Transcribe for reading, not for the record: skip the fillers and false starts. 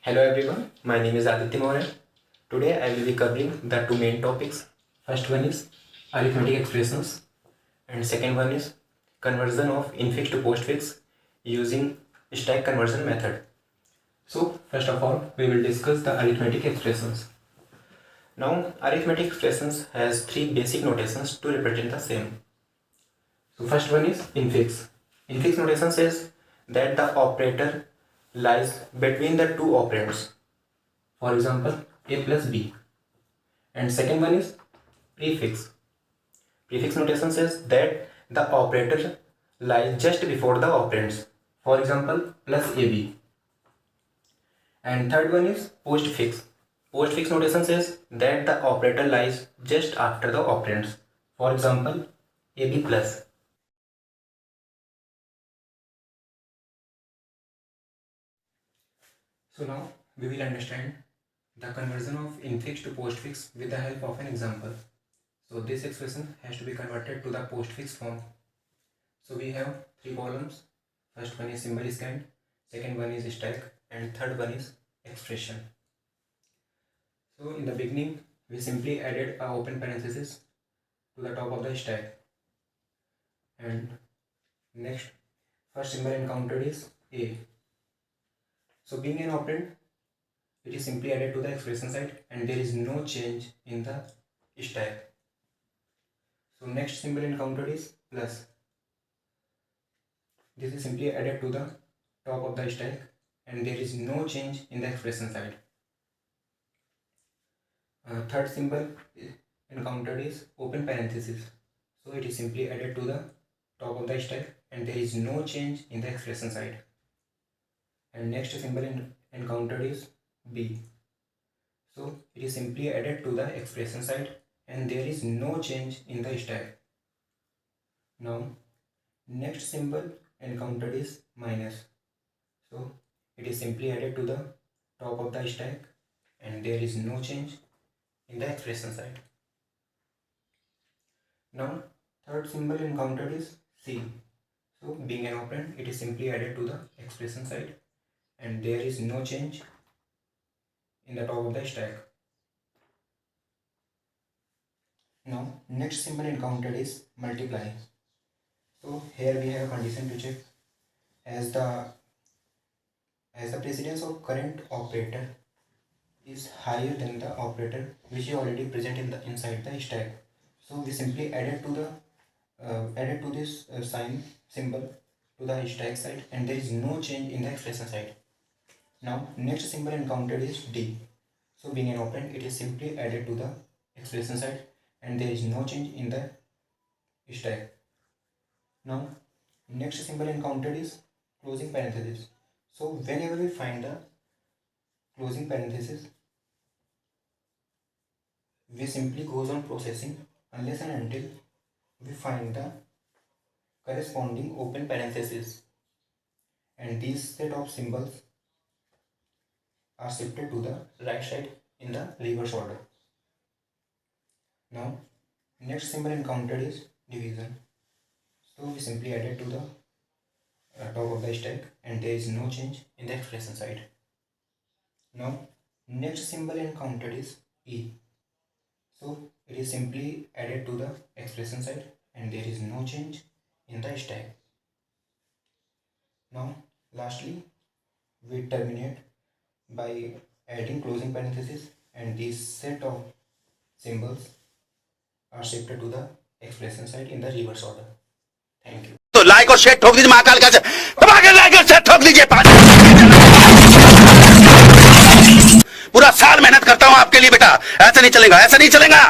Hello everyone, my name is Aditya Mohan. Today I will be covering the two main topics. First one is arithmetic expressions and second one is conversion of infix to postfix using stack conversion method. So first of all we will discuss the arithmetic expressions. Now arithmetic expressions has three basic notations to represent the same. So first one is infix. Infix notation says that the operator lies between the two operands, for example a plus b. And second one is prefix. Prefix notation says that the operator lies just before the operands, for example plus ab. And third one is postfix. Postfix notation says that the operator lies just after the operands, for example ab plus. So now we will understand the conversion of infix to postfix with the help of an example. So this expression has to be converted to the postfix form. So we have three columns. First one is symbol scanned, second one is stack, and third one is expression. So in the beginning we simply added a open parenthesis to the top of the stack, and next first symbol encountered is a. So being an operand, it is simply added to the expression side and there is no change in the stack. So next symbol encountered is plus. This is simply added to the top of the stack and there is no change in the expression side. Third symbol encountered is open parenthesis. So it is simply added to the top of the stack and there is no change in the expression side. And next symbol encountered is b. So it is simply added to the expression side and there is no change in the stack. Now next symbol encountered is minus. So it is simply added to the top of the stack and there is no change in the expression side. Now third symbol encountered is c. So being an operand, it is simply added to the expression side and there is no change in the top of the stack. Now next symbol encountered is multiply. So here we have a condition to check as the precedence of current operator is higher than the operator which is already present inside the stack. So we simply added to this sign symbol to the stack side and there is no change in the expression side. Now next symbol encountered is d. So being an operand, it is simply added to the expression side and there is no change in the stack. Now next symbol encountered is closing parenthesis. So whenever we find the closing parenthesis, we simply goes on processing unless and until we find the corresponding open parenthesis, and these set of symbols are shifted to the right side in the reverse order. Now next symbol encountered is division. So we simply added to the top of the stack and there is no change in the expression side. Now next symbol encountered is e. So it is simply added to the expression side and there is no change in the stack. Now lastly we terminate by adding closing parenthesis and this set of symbols are shifted to the expression side in the reverse order. Thank you. तो like और share ठोक दीजिए महाकाल का like और share ठोक दीजिए। पूरा साल मेहनत करता हूं आपके लिए बेटा, ऐसा नहीं चलेगा, ऐसा नहीं चलेगा।